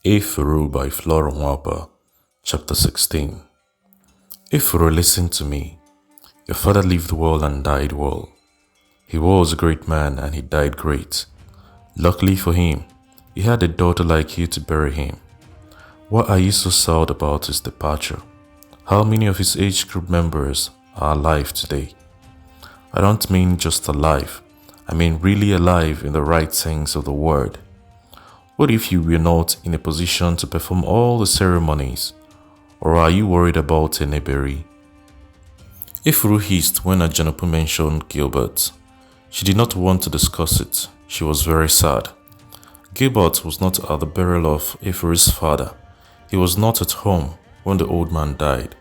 Efuru by Flora Nwapa, Chapter 16. Efuru, listen to me. Your father lived well and died well. He was a great man and he died great. Luckily for him, he had a daughter like you to bury him. What are you so sad about his departure? How many of his age group members are alive today? I don't mean just alive, I mean really alive in the right sense of the word. What if you were not in a position to perform all the ceremonies? Or are you worried about Eneberi? Efuru hissed when Ajanapu mentioned Gilbert. She did not want to discuss it. She was very sad. Gilbert was not at the burial of Efuru's father. He was not at home when the old man died.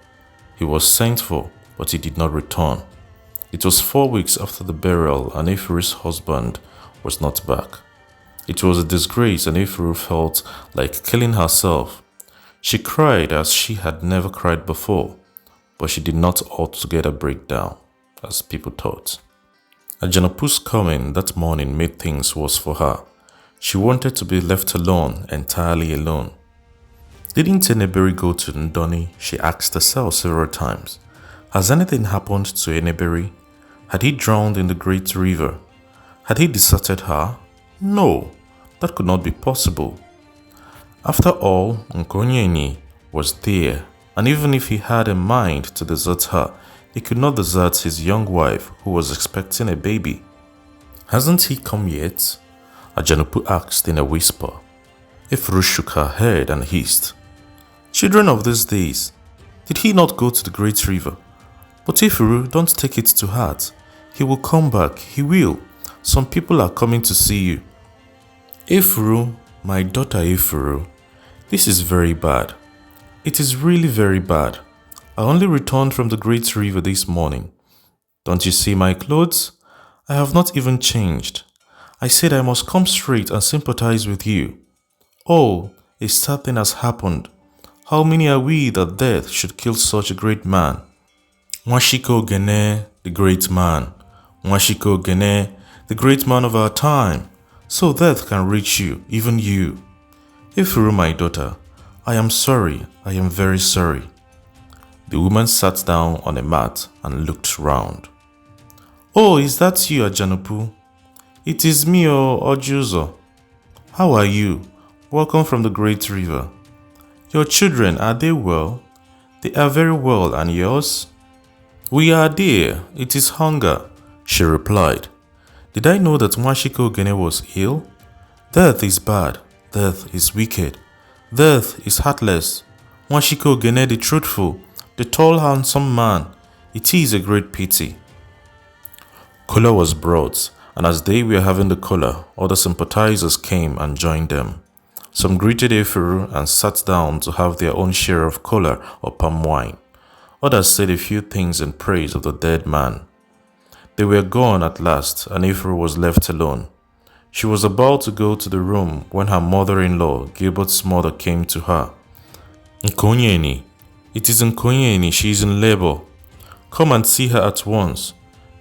He was sent for, but he did not return. It was 4 weeks after the burial and Efuru's husband was not back. It was a disgrace and Efuru felt like killing herself. She cried as she had never cried before, but she did not altogether break down, as people thought. Ajanapu's coming that morning made things worse for her. She wanted to be left alone, entirely alone. Didn't Eneberi go to Ndoni? She asked herself several times. Has anything happened to Eneberi? Had he drowned in the great river? Had he deserted her? No, that could not be possible. After all, Nkonyeni was there, and even if he had a mind to desert her, he could not desert his young wife who was expecting a baby. Hasn't he come yet? Ajanapu asked in a whisper. Efuru shook her head and hissed. Children of these days, did he not go to the great river? But Efuru, don't take it to heart. He will come back, he will. Some people are coming to see you. Efuru, my daughter Efuru, this is very bad. It is really very bad. I only returned from the great river this morning. Don't you see my clothes? I have not even changed. I said I must come straight and sympathize with you. Oh, a sad thing has happened. How many are we that death should kill such a great man? Nwashike Ogene, the great man. Nwashike Ogene, the great man of our time. So death can reach you, even you. Efuru, my daughter, I am sorry, I am very sorry. The woman sat down on a mat and looked round. Oh, is that you, Ajanapu? It is me, Ojuzo. How are you? Welcome from the great river. Your children, are they well? They are very well, and yours? We are dear, it is hunger, she replied. Did I know that Nwashike Ogene was ill? Death is bad, death is wicked, death is heartless. Nwashike Ogene the truthful, the tall handsome man, it is a great pity. Kola was brought, and as they were having the kola, other sympathizers came and joined them. Some greeted Efuru and sat down to have their own share of kola or palm wine. Others said a few things in praise of the dead man. They were gone at last, and Efuru was left alone. She was about to go to the room when her mother-in-law, Gilbert's mother, came to her. Nkonyeni, it is Nkonyeni, she is in labor. Come and see her at once.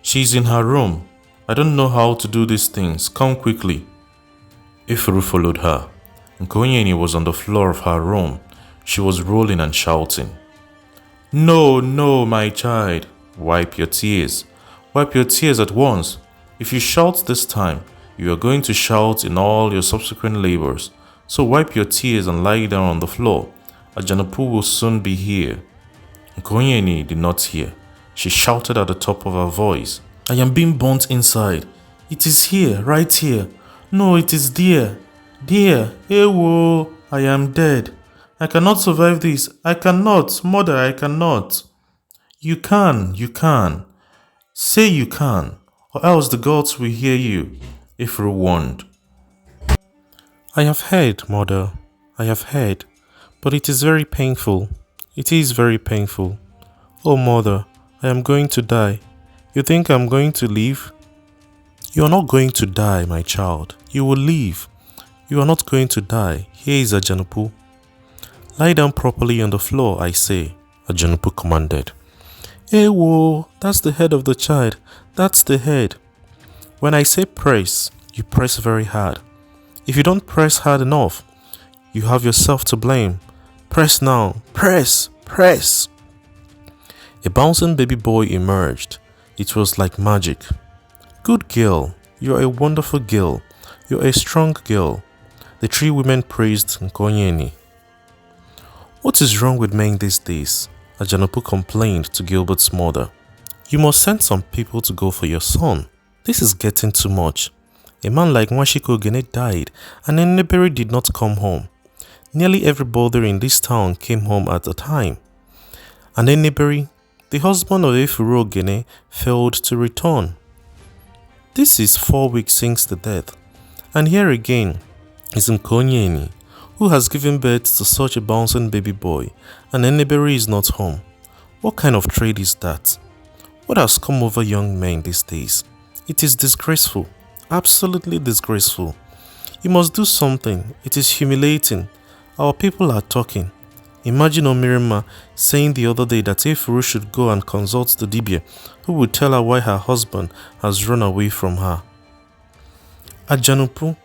She is in her room. I don't know how to do these things. Come quickly. Efuru followed her. Nkonyeni was on the floor of her room. She was rolling and shouting. No, no, my child. Wipe your tears. Wipe your tears at once. If you shout this time, you are going to shout in all your subsequent labors. So wipe your tears and lie down on the floor. Ajanapu will soon be here. Nkonyeni did not hear. She shouted at the top of her voice. I am being burnt inside. It is here, right here. No, it is there. There. Ewo, I am dead. I cannot survive this. I cannot. Mother, I cannot. You can. Say you can, or else the gods will hear you, Efuru warned. I have heard, mother. I have heard. But it is very painful. It is very painful. Oh, mother, I am going to die. You think I am going to live? You are not going to die, my child. You will live. You are not going to die. Here is Ajanapu. Lie down properly on the floor, I say, Ajanapu commanded. Ewo, that's the head of the child. That's the head. When I say press, you press very hard. If you don't press hard enough, You have yourself to blame. Press now. Press. Press. A bouncing baby boy emerged. It was like magic. Good girl. You're a wonderful girl. You're a strong girl. The three women praised Nkonyeni. What is wrong with men these days? Ajanopu complained to Gilbert's mother. You must send some people to go for your son. This is getting too much. A man like Nwashike Ogene died and Eneberi did not come home. Nearly everybody in this town came home at a time. And Eneberi, the husband of Efuru Ogene, failed to return. This is 4 weeks since the death. And here again is Nkonyeni, who has given birth to such a bouncing baby boy, and Eneberi is not home. What kind of trade is that? What has come over young men these days? It is disgraceful. Absolutely disgraceful. You must do something. It is humiliating. Our people are talking. Imagine Omirima saying the other day that Efuru should go and consult the Dibia, who would tell her why her husband has run away from her. At Janupu,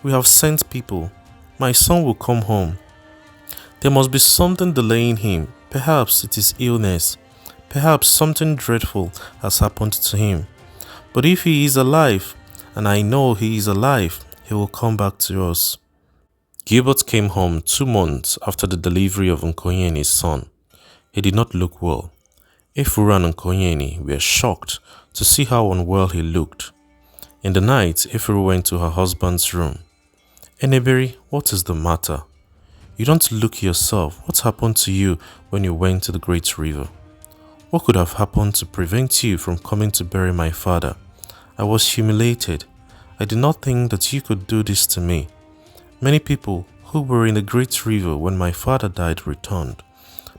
we have sent people. My son will come home. There must be something delaying him. Perhaps it is illness. Perhaps something dreadful has happened to him. But if he is alive, and I know he is alive, he will come back to us. Gilbert came home 2 months after the delivery of Nkonyeni's son. He did not look well. Efuru and Nkonyeni were shocked to see how unwell he looked. In the night, Efuru went to her husband's room. Eneberi, what is the matter? You don't look yourself. What happened to you when you went to the great river? What could have happened to prevent you from coming to bury my father? I was humiliated. I did not think that you could do this to me. Many people who were in the great river when my father died returned.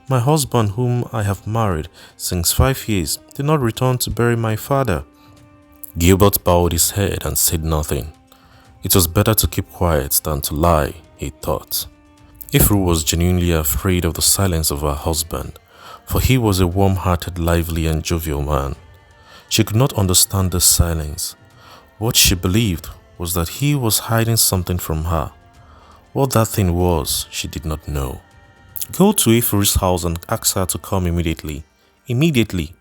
My husband, whom I have married since 5 years, did not return to bury my father. Gilbert bowed his head and said nothing. It was better to keep quiet than to lie, he thought. Efuru was genuinely afraid of the silence of her husband, for he was a warm-hearted, lively and jovial man. She could not understand this silence. What she believed was that he was hiding something from her. What that thing was, she did not know. Go to Efuru's house and ask her to come immediately. Immediately.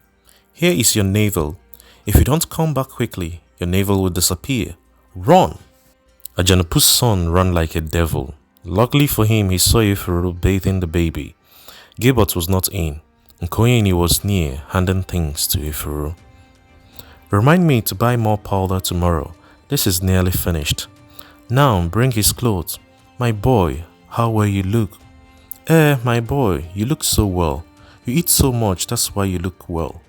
Here is your navel. If you don't come back quickly, your navel will disappear. Run! Ajanopu's son ran like a devil. Luckily for him, he saw Efuru bathing the baby. Gilbert was not in. Nkonyeni was near, handing things to Efuru. Remind me to buy more powder tomorrow. This is nearly finished. Now bring his clothes. My boy, how well you look. My boy, you look so well. You eat so much, that's why you look well.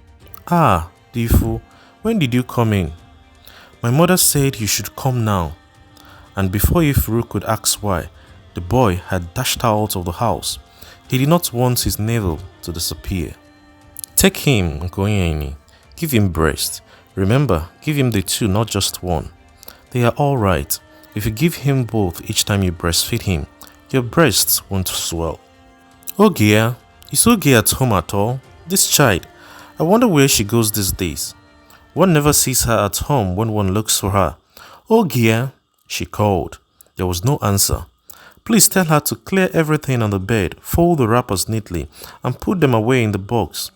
Ah, Difu, when did you come in? My mother said you should come now. And before Efuru could ask why, the boy had dashed out of the house. He did not want his navel to disappear. Take him, Nkonyeni. Give him breast. Remember, give him the 2, not just 1. They are all right. If you give him both each time you breastfeed him, your breasts won't swell. Ogia, is Ogia at home at all? This child, I wonder where she goes these days. One never sees her at home when one looks for her. Ogia, she called. There was no answer. Please tell her to clear everything on the bed, fold the wrappers neatly, and put them away in the box.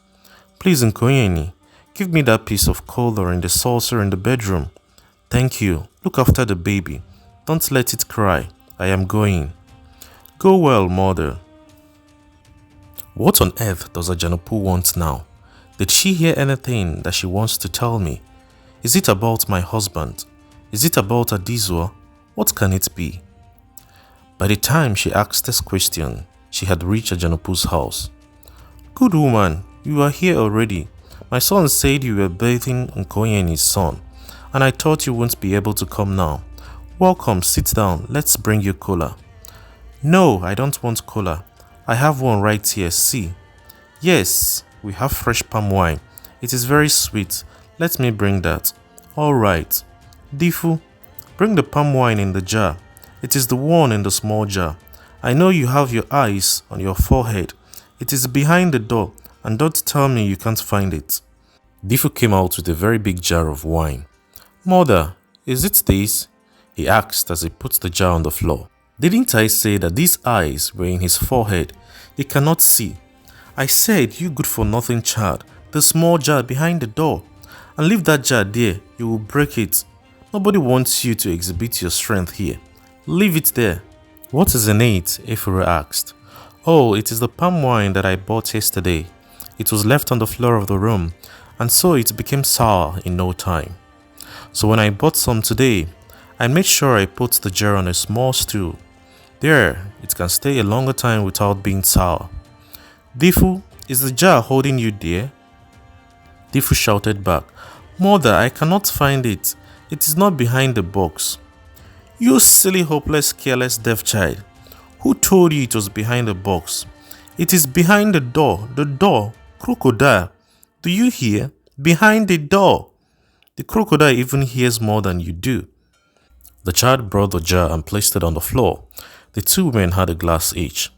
Please, Nkonyeni, give me that piece of color in the saucer in the bedroom. Thank you. Look after the baby. Don't let it cry. I am going. Go well, mother. What on earth does Ajanopu want now? Did she hear anything that she wants to tell me? Is it about my husband? Is it about Adizwa? What can it be? By the time she asked this question, she had reached Ajanopu's house. Good woman, you are here already. My son said you were bathing Nkonyeni's son, and I thought you wouldn't be able to come now. Welcome, sit down. Let's bring you cola. No, I don't want cola. I have one right here, see. Yes, we have fresh palm wine. It is very sweet. Let me bring that. All right. Difu, bring the palm wine in the jar. It is the one in the small jar. I know you have your eyes on your forehead. It is behind the door, and don't tell me you can't find it. Difu came out with a very big jar of wine. Mother, is it this? He asked as he put the jar on the floor. Didn't I say that these eyes were in his forehead? He cannot see. I said, you good-for-nothing child, the small jar behind the door. And leave that jar there, you will break it. Nobody wants you to exhibit your strength here. Leave it there. What is in it? Efuru asked. Oh, it is the palm wine that I bought yesterday. It was left on the floor of the room, and so it became sour in no time. So when I bought some today, I made sure I put the jar on a small stool. There, it can stay a longer time without being sour. Difu, is the jar holding you, dear? Difu shouted back, Mother, I cannot find it. It is not behind the box. You silly, hopeless, careless, deaf child. Who told you it was behind the box? It is behind the door. The door. Crocodile. Do you hear? Behind the door. The crocodile even hears more than you do. The child brought the jar and placed it on the floor. The two women had a glass each.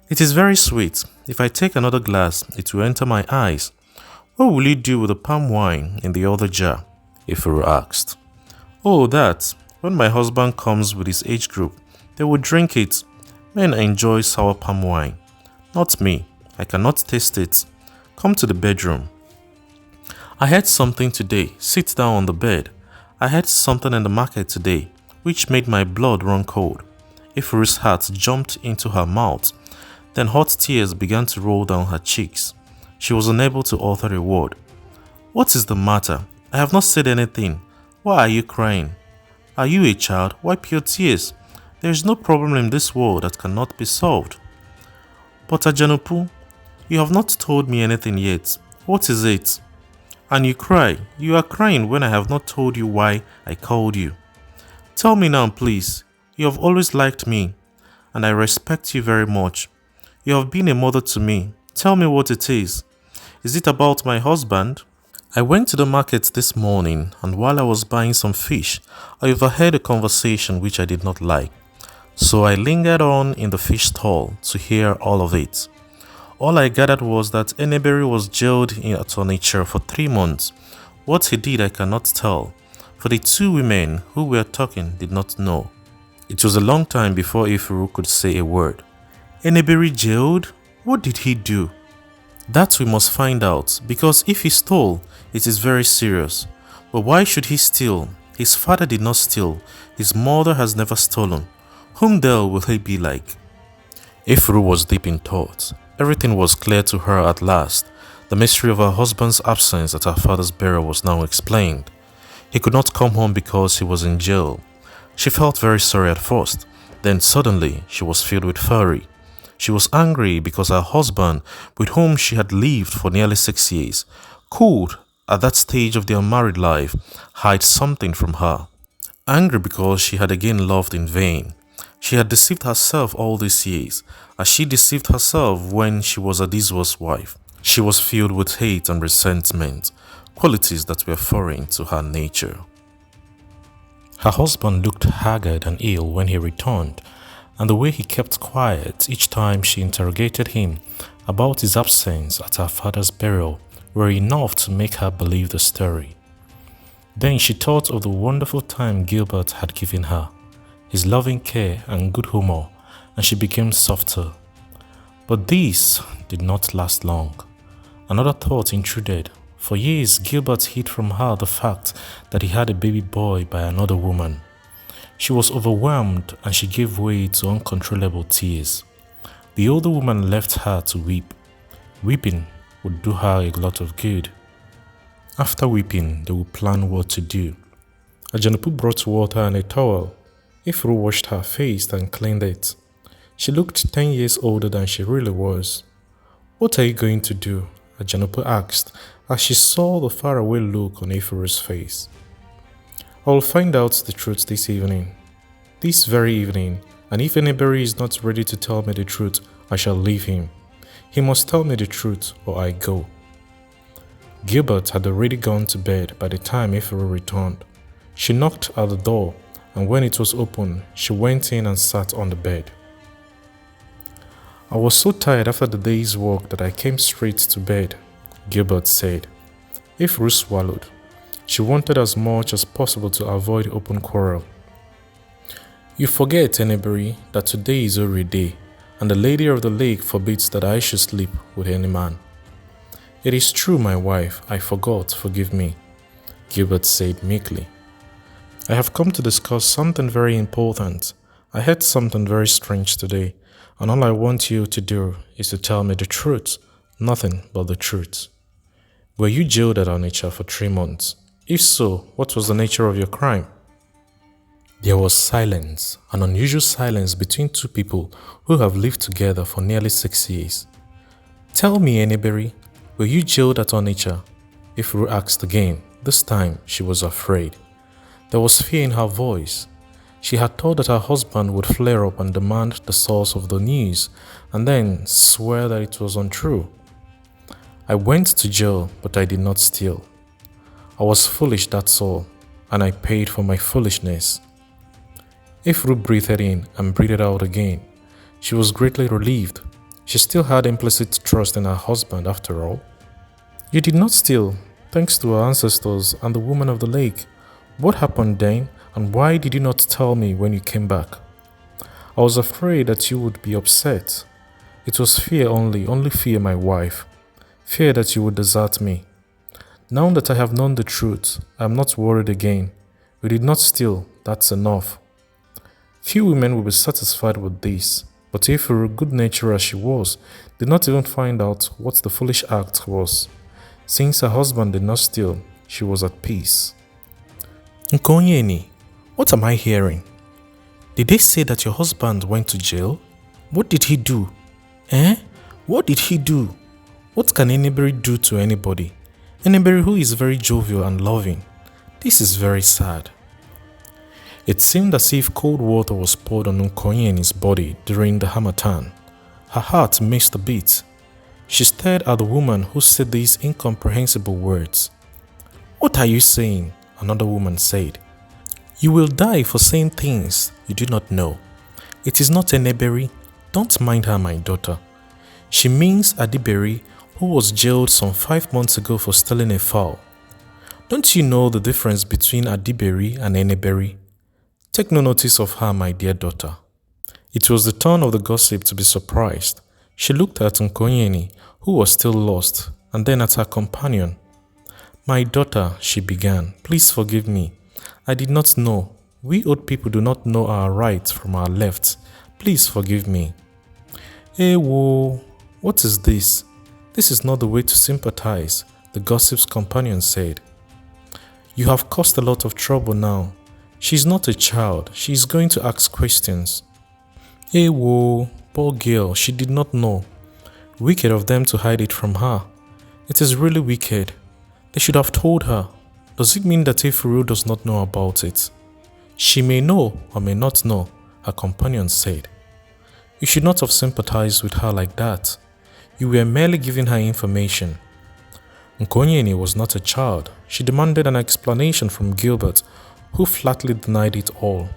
It is very sweet. If I take another glass, it will enter my eyes. What will you do with the palm wine in the other jar? Efuru asked. Oh, that. When my husband comes with his age group, they will drink it. Men enjoy sour palm wine. Not me. I cannot taste it. Come to the bedroom. I had something today. Sit down on the bed. I had something in the market today, which made my blood run cold. Efuru's heart jumped into her mouth. Then hot tears began to roll down her cheeks. She was unable to utter a word. What is the matter? I have not said anything. Why are you crying? Are you a child? Wipe your tears. There is no problem in this world that cannot be solved. But Ajanopu, you have not told me anything yet. What is it? And you cry. You are crying when I have not told you why I called you. Tell me now, please. You have always liked me, and I respect you very much. You have been a mother to me. Tell me what it is. Is it about my husband? I went to the market this morning, and while I was buying some fish, I overheard a conversation which I did not like. So I lingered on in the fish stall to hear all of it. All I gathered was that Eneberi was jailed at Onitsha for 3 months. What he did I cannot tell, for the two women who were talking did not know. It was a long time before Efuru could say a word. Eneberi jailed? What did he do? That we must find out, because if he stole, it is very serious. But why should he steal? His father did not steal. His mother has never stolen. Whom then will he be like? Efuru was deep in thought. Everything was clear to her at last. The mystery of her husband's absence at her father's burial was now explained. He could not come home because he was in jail. She felt very sorry at first. Then suddenly she was filled with fury. She was angry because her husband, with whom she had lived for nearly 6 years, could, at that stage of their married life, hide something from her. Angry because she had again loved in vain. She had deceived herself all these years, as she deceived herself when she was Adizwa's wife. She was filled with hate and resentment, qualities that were foreign to her nature. Her husband looked haggard and ill when he returned, and the way he kept quiet each time she interrogated him about his absence at her father's burial were enough to make her believe the story. Then she thought of the wonderful time Gilbert had given her, his loving care and good humor, and she became softer. But this did not last long. Another thought intruded. For years, Gilbert hid from her the fact that he had a baby boy by another woman. She was overwhelmed and she gave way to uncontrollable tears. The older woman left her to weep. Weeping would do her a lot of good. After weeping, they would plan what to do. Ajanopu brought water and a towel. Efuru washed her face and cleaned it. She looked 10 years older than she really was. What are you going to do? Ajanopu asked as she saw the faraway look on Efuru's face. I will find out the truth this evening. This very evening, and if Eneberi is not ready to tell me the truth, I shall leave him. He must tell me the truth or I go. Gilbert had already gone to bed by the time Efuru returned. She knocked at the door, and when it was open, she went in and sat on the bed. I was so tired after the day's work that I came straight to bed, Gilbert said. Efuru swallowed. She wanted as much as possible to avoid open quarrel. You forget, Eneberi, that today is Ori day, and the lady of the lake forbids that I should sleep with any man. It is true, my wife, I forgot, forgive me, Gilbert said meekly. I have come to discuss something very important. I heard something very strange today, and all I want you to do is to tell me the truth, nothing but the truth. Were you jailed at Onitsha for 3 months? If so, what was the nature of your crime? There was silence, an unusual silence between two people who have lived together for nearly 6 years. Tell me, Eneberi, were you jailed at Onitsha? Efuru asked again. This time she was afraid. There was fear in her voice. She had thought that her husband would flare up and demand the source of the news and then swear that it was untrue. I went to jail, but I did not steal. I was foolish, that's all, and I paid for my foolishness. Efuru breathed in and breathed out again. She was greatly relieved. She still had implicit trust in her husband after all. You did not steal, thanks to our ancestors and the woman of the lake. What happened then, and why did you not tell me when you came back? I was afraid that you would be upset. It was fear only fear, my wife. Fear that you would desert me. Now that I have known the truth, I am not worried again. We did not steal, that's enough. Few women will be satisfied with this, but Efuru, good-natured as she was, did not even find out what the foolish act was. Since her husband did not steal, she was at peace. Nkonyeni, what am I hearing? Did they say that your husband went to jail? What did he do? What did he do? What can Eneberi do to anybody? Eneberi, who is very jovial and loving. This is very sad. It seemed as if cold water was poured on Nkonyeni's body during the harmattan. Her heart missed a beat. She stared at the woman who said these incomprehensible words. What are you saying? Another woman said. You will die for saying things you do not know. It is not Eneberi. Don't mind her, my daughter. She means Adiberi, who was jailed some 5 months ago for stealing a fowl. Don't you know the difference between Adiberi and Eneberi? Take no notice of her, my dear daughter. It was the turn of the gossip to be surprised. She looked at Nkonyeni, who was still lost, and then at her companion. My daughter, she began, please forgive me. I did not know. We old people do not know our right from our left. Please forgive me. Whoa, what is this? This is not the way to sympathize, the gossip's companion said. You have caused a lot of trouble now. She is not a child. She is going to ask questions. Whoa, poor girl, she did not know. Wicked of them to hide it from her. It is really wicked. They should have told her. Does it mean that Efuru does not know about it? She may know or may not know, her companion said. You should not have sympathized with her like that. You were merely giving her information. Nkonyeni was not a child. She demanded an explanation from Gilbert, who flatly denied it all.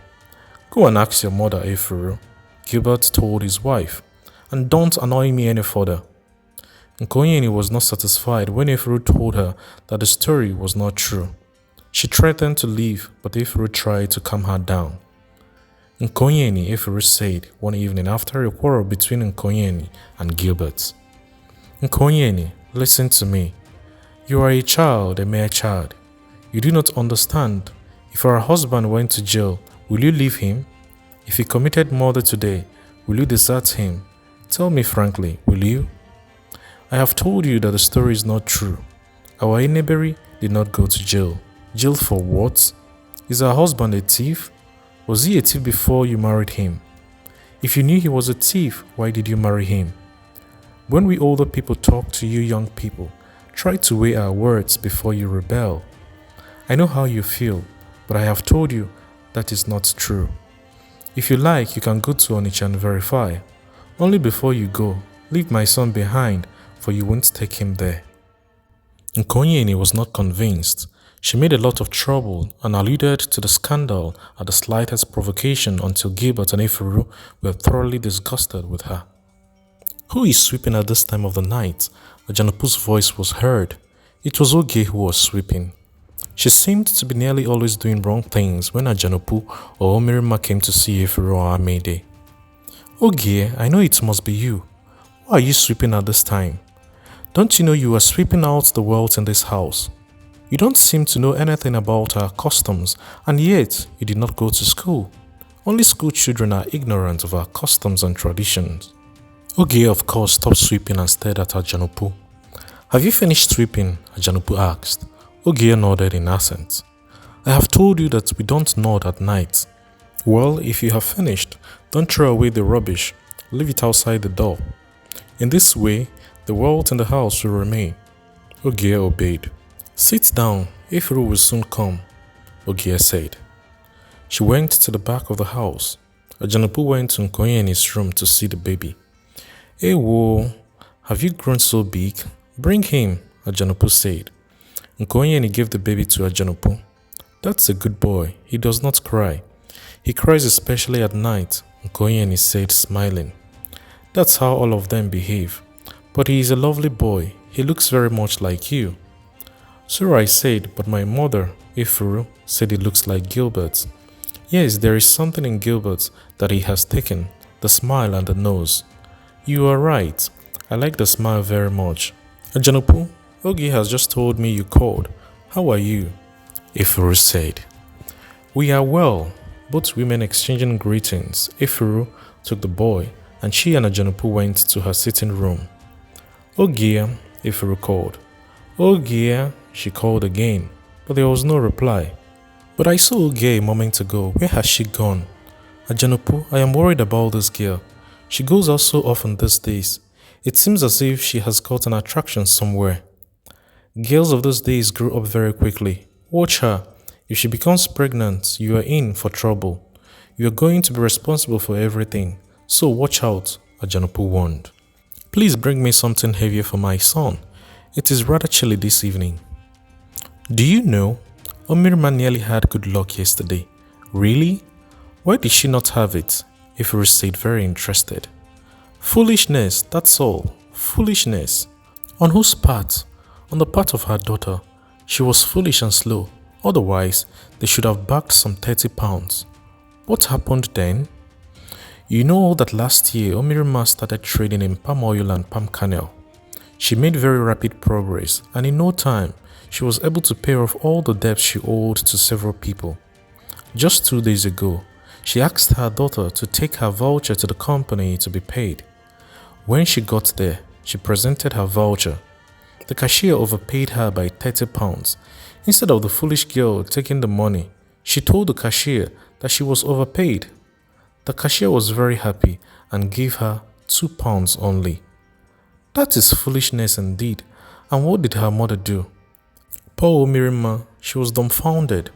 Go and ask your mother, Efuru, Gilbert told his wife, and don't annoy me any further. Nkonyeni was not satisfied when Efuru told her that the story was not true. She threatened to leave, but Efuru tried to calm her down. Nkonyeni, Efuru said one evening after a quarrel between Nkonyeni and Gilbert. Nkonyeni, listen to me. You are a child, a mere child. You do not understand. If our husband went to jail, will you leave him? If he committed murder today, will you desert him? Tell me frankly, will you? I have told you that the story is not true. Our Eneberi did not go to jail. Jail for what? Is our husband a thief? Was he a thief before you married him? If you knew he was a thief, why did you marry him? When we older people talk to you young people, try to weigh our words before you rebel. I know how you feel, but I have told you that is not true. If you like, you can go to Onitsha and verify. Only before you go, leave my son behind, for you won't take him there. Nkonyeni was not convinced. She made a lot of trouble and alluded to the scandal at the slightest provocation until Gilbert and Efuru were thoroughly disgusted with her. Who is sweeping at this time of the night? A Janupu's voice was heard. It was Oge who was sweeping. She seemed to be nearly always doing wrong things when Ajanopu or Omirima came to see Efuru or Amede. Ogie, I know it must be you. Why are you sweeping at this time? Don't you know you are sweeping out the wealth in this house? You don't seem to know anything about our customs, and yet you did not go to school. Only school children are ignorant of our customs and traditions. Ogie, of course, stopped sweeping and stared at Ajanopu. Have you finished sweeping? Ajanopu asked. Ogie nodded in assent. I have told you that we don't nod at night. Well, if you have finished, don't throw away the rubbish. Leave it outside the door. In this way, the wealth in the house will remain. Ogie obeyed. Sit down, Efuru will soon come, Ogie said. She went to the back of the house. Ajanopu went to Nkonye's room to see the baby. Ewo, have you grown so big? Bring him, Ajanopu said. Nkonye gave the baby to Ajanopu. That's a good boy, he does not cry. He cries especially at night, Nkonye said, smiling. That's how all of them behave. But he is a lovely boy, he looks very much like you. So I said, but my mother, Efuru, said he looks like Gilbert. Yes, there is something in Gilbert that he has taken, the smile and the nose. You are right, I like the smile very much. Ajanopu, Ogie has just told me you called. How are you? Efuru said. We are well, both women exchanging greetings. Efuru took the boy, and she and Ajanopu went to her sitting room. Ogie, Efuru called. Ogie, she called again, but there was no reply. But I saw Ogie a moment ago. Where has she gone? Ajanopu, I am worried about this girl. She goes out so often these days. It seems as if she has got an attraction somewhere. Girls of those days grow up very quickly. Watch her. If she becomes pregnant, you are in for trouble. You are going to be responsible for everything. So watch out, Ajanopu warned. Please bring me something heavier for my son. It is rather chilly this evening. Do you know, Omirima nearly had good luck yesterday. Really? Why did she not have it? Efuru said, very interested. Foolishness, that's all. Foolishness. On whose part? On the part of her daughter. She was foolish and slow. Otherwise, they should have backed some 30 pounds. What happened then? You know that last year Omirima started trading in palm oil and palm kernel. She made very rapid progress, and in no time, she was able to pay off all the debts she owed to several people. Just 2 days ago, she asked her daughter to take her voucher to the company to be paid. When she got there, she presented her voucher. The cashier overpaid her by 30 pounds. Instead of the foolish girl taking the money, she told the cashier that she was overpaid. The cashier was very happy and gave her 2 pounds only. That is foolishness indeed. And what did her mother do? Poor Omirima, she was dumbfounded.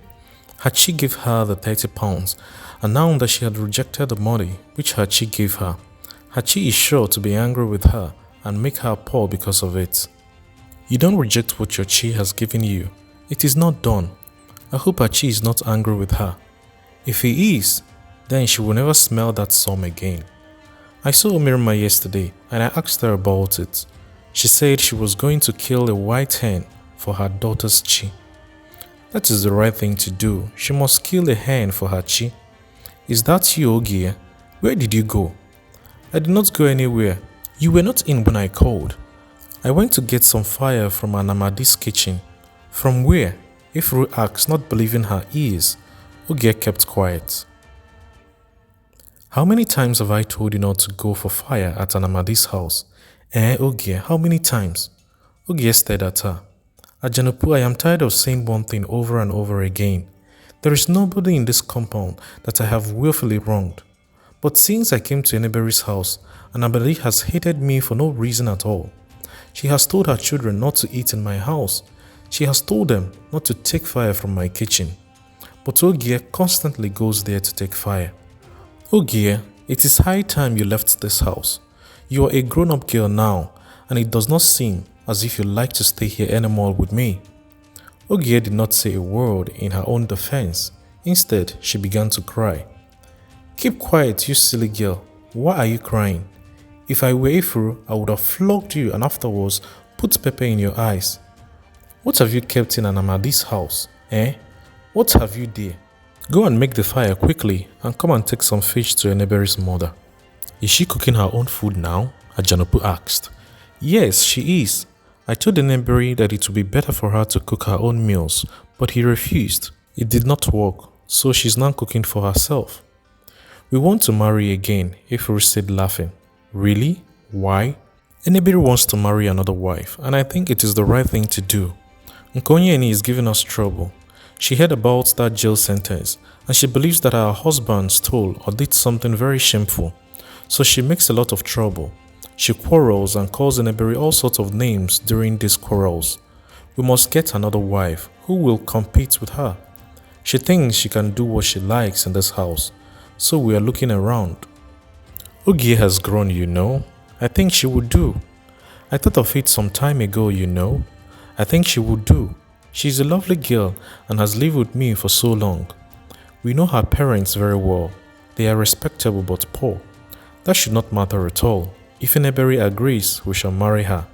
Had she give her the 30 pounds, and now that she had rejected the money which Hachi gave her, Hachi is sure to be angry with her and make her poor because of it. You don't reject what your chi has given you. It is not done. I hope Hachi is not angry with her. If he is, then she will never smell that sum again. I saw Omirima yesterday and I asked her about it. She said she was going to kill a white hen for her daughter's chi. That is the right thing to do. She must kill a hen for her chi. Is that you, Ogie? Where did you go? I did not go anywhere. You were not in when I called. I went to get some fire from Anamadi's kitchen. From where? Efuru asked, not believing her ears. Ogie kept quiet. How many times have I told you not to go for fire at Anamadi's house? Ogie, how many times? Ogie stared at her. Ajanopu, I am tired of saying one thing over and over again. There is nobody in this compound that I have willfully wronged. But since I came to Eneberi's house, Eneberi has hated me for no reason at all. She has told her children not to eat in my house. She has told them not to take fire from my kitchen. But Ogie constantly goes there to take fire. Ogie, it is high time you left this house. You are a grown-up girl now, and it does not seem as if you like to stay here anymore with me. Ogie did not say a word in her own defense. Instead, she began to cry. Keep quiet, you silly girl. Why are you crying? If I were Efuru, I would have flogged you and afterwards put pepper in your eyes. What have you kept in Anamadi's house? Eh? What have you there? Go and make the fire quickly and come and take some fish to Eneberi's mother. Is she cooking her own food now? Ajanopu asked. Yes, she is. I told Eneberi that it would be better for her to cook her own meals, but he refused. It did not work, so she's now cooking for herself. We want to marry again, Efuru said laughing. Really? Why? Eneberi wants to marry another wife, and I think it is the right thing to do. Nkonyeni is giving us trouble. She heard about that jail sentence, and she believes that her husband stole or did something very shameful. So she makes a lot of trouble. She quarrels and calls Eneberi all sorts of names during these quarrels. We must get another wife who will compete with her. She thinks she can do what she likes in this house, so we are looking around. Ogie has grown, you know. I think she would do. I thought of it some time ago, you know. I think she would do. She's a lovely girl and has lived with me for so long. We know her parents very well. They are respectable but poor. That should not matter at all. If Eneberi agrees, we shall marry her.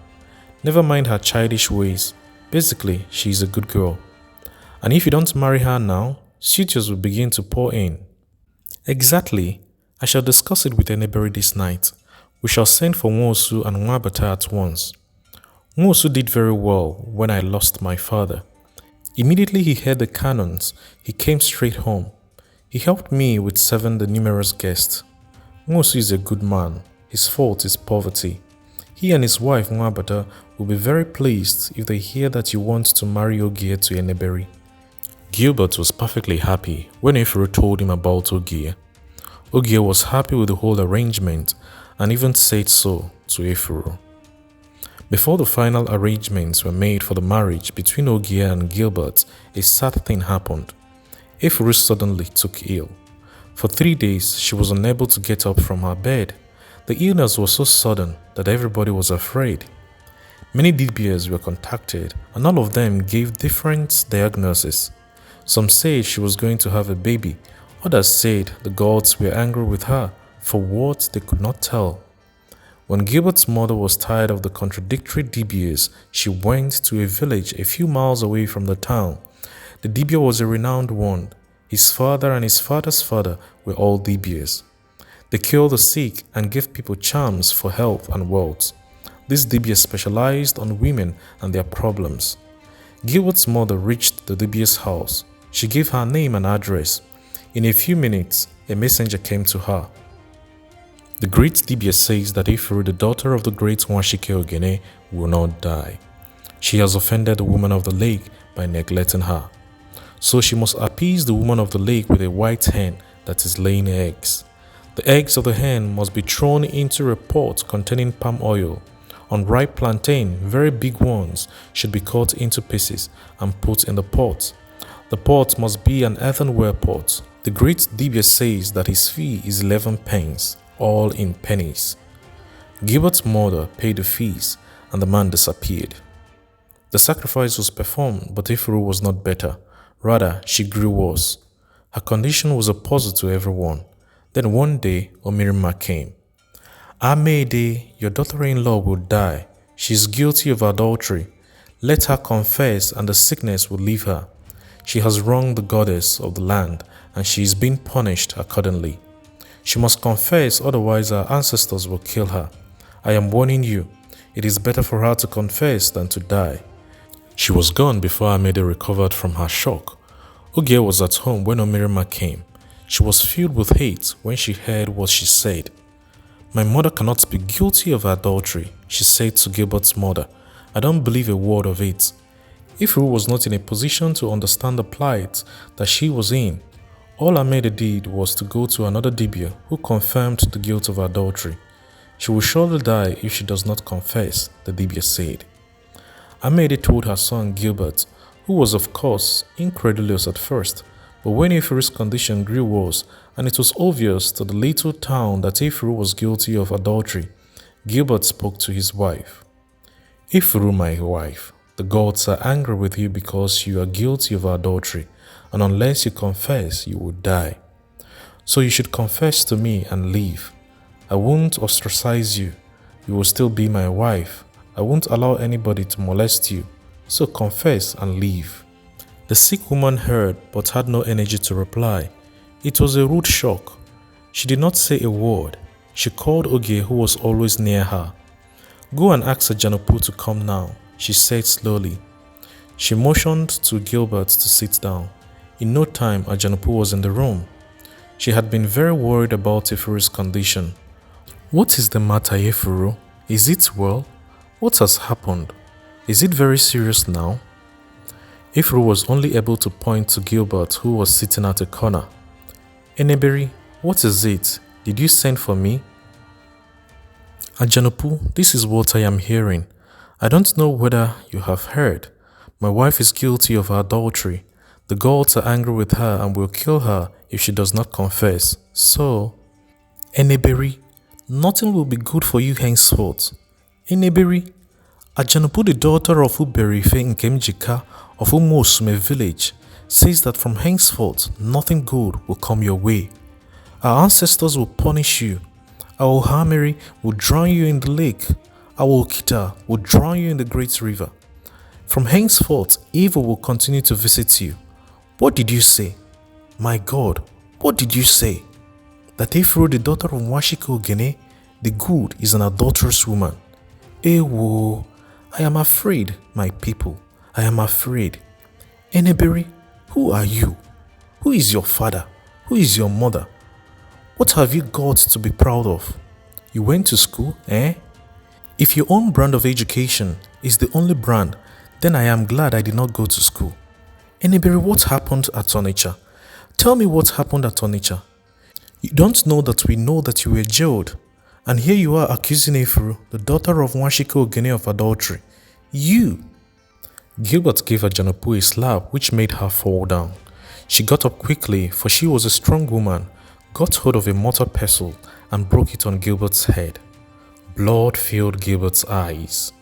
Never mind her childish ways. Basically, she is a good girl. And if you don't marry her now, suitors will begin to pour in. Exactly. I shall discuss it with Eneberi this night. We shall send for Nwosu and Nwapa at once. Nwosu did very well when I lost my father. Immediately he heard the cannons, he came straight home. He helped me with serving the numerous guests. Nwosu is a good man. His fault is poverty. He and his wife Nwapa will be very pleased if they hear that you want to marry Ogie to Eneberi. Gilbert was perfectly happy when Efuru told him about Ogie. Ogie was happy with the whole arrangement and even said so to Efuru. Before the final arrangements were made for the marriage between Ogie and Gilbert, a sad thing happened. Efuru suddenly took ill. For 3 days, she was unable to get up from her bed. The illness was so sudden that everybody was afraid. Many DBS were contacted and all of them gave different diagnoses. Some said she was going to have a baby. Others said the gods were angry with her for what they could not tell. When Gilbert's mother was tired of the contradictory DBS, she went to a village a few miles away from the town. The DBA was a renowned one. His father and his father's father were all DBS. They cured the sick and gave people charms for health and wealth. This DBS specialized on women and their problems. Gilbert's mother reached the DBS house. She gave her name and address. In a few minutes, a messenger came to her. The great DBS says that Efuru, the daughter of the great Nwashike Ogene, will not die. She has offended the woman of the lake by neglecting her. So she must appease the woman of the lake with a white hen that is laying eggs. The eggs of the hen must be thrown into a pot containing palm oil. Unripe plantain, very big ones, should be cut into pieces and put in the pot. The pot must be an earthenware pot. The great DBS says that his fee is 11 pence, all in pennies. Gilbert's mother paid the fees and the man disappeared. The sacrifice was performed, but Efuru was not better. Rather, she grew worse. Her condition was a puzzle to everyone. Then one day, Omirima came. Amede, your daughter-in-law will die. She is guilty of adultery. Let her confess and the sickness will leave her. She has wronged the goddess of the land and she is being punished accordingly. She must confess, otherwise her ancestors will kill her. I am warning you, it is better for her to confess than to die. She was gone before Amede recovered from her shock. Ogie was at home when Omirima came. She was filled with hate when she heard what she said. My mother cannot be guilty of adultery, she said to Gilbert's mother. I don't believe a word of it. Efuru was not in a position to understand the plight that she was in. All Amede did was to go to another Dibia who confirmed the guilt of adultery. She will surely die if she does not confess, the Dibia said. Amede told her son Gilbert, who was of course incredulous at first, but when Efuru's condition grew worse and it was obvious to the little town that Efuru was guilty of adultery, Gilbert spoke to his wife. Efuru, my wife, the gods are angry with you because you are guilty of adultery, and unless you confess, you will die. So you should confess to me and leave. I won't ostracize you. You will still be my wife. I won't allow anybody to molest you. So confess and leave. The sick woman heard but had no energy to reply. It was a rude shock. She did not say a word. She called Oge, who was always near her. "Go and ask Ajanapu to come now," she said slowly. She motioned to Gilbert to sit down. In no time, Ajanapu was in the room. She had been very worried about Efuru's condition. "What is the matter, Efuru? Is it well? What has happened? Is it very serious now?" Efuru was only able to point to Gilbert, who was sitting at a corner. "Eneberi, what is it? Did you send for me?" "Ajanapu, this is what I am hearing. I don't know whether you have heard. My wife is guilty of adultery. The gods are angry with her and will kill her if she does not confess. So, Eneberi, nothing will be good for you henceforth. Eneberi, Ajanapu, the daughter of Uberife Nkemjika of Umosume village, says that from henceforth nothing good will come your way. Our ancestors will punish you. Our Ohameri will drown you in the lake. Our Okita will drown you in the great river. From henceforth, evil will continue to visit you. What did you say? My God, what did you say? That Efuru, the daughter of Nwashike Ogene, the good, is an adulterous woman. Ewo, I am afraid, my people. I am afraid. Eneberi, who are you? Who is your father? Who is your mother? What have you got to be proud of? You went to school, eh? If your own brand of education is the only brand, then I am glad I did not go to school. Eneberi, what happened at Onitsha? Tell me what happened at Onitsha. You don't know that we know that you were jailed. And here you are accusing Efuru, the daughter of Nwashike Ogene, of adultery. You! Gilbert gave Ajanapu a slap which made her fall down. She got up quickly, for she was a strong woman, got hold of a mortar pestle and broke it on Gilbert's head. Blood filled Gilbert's eyes.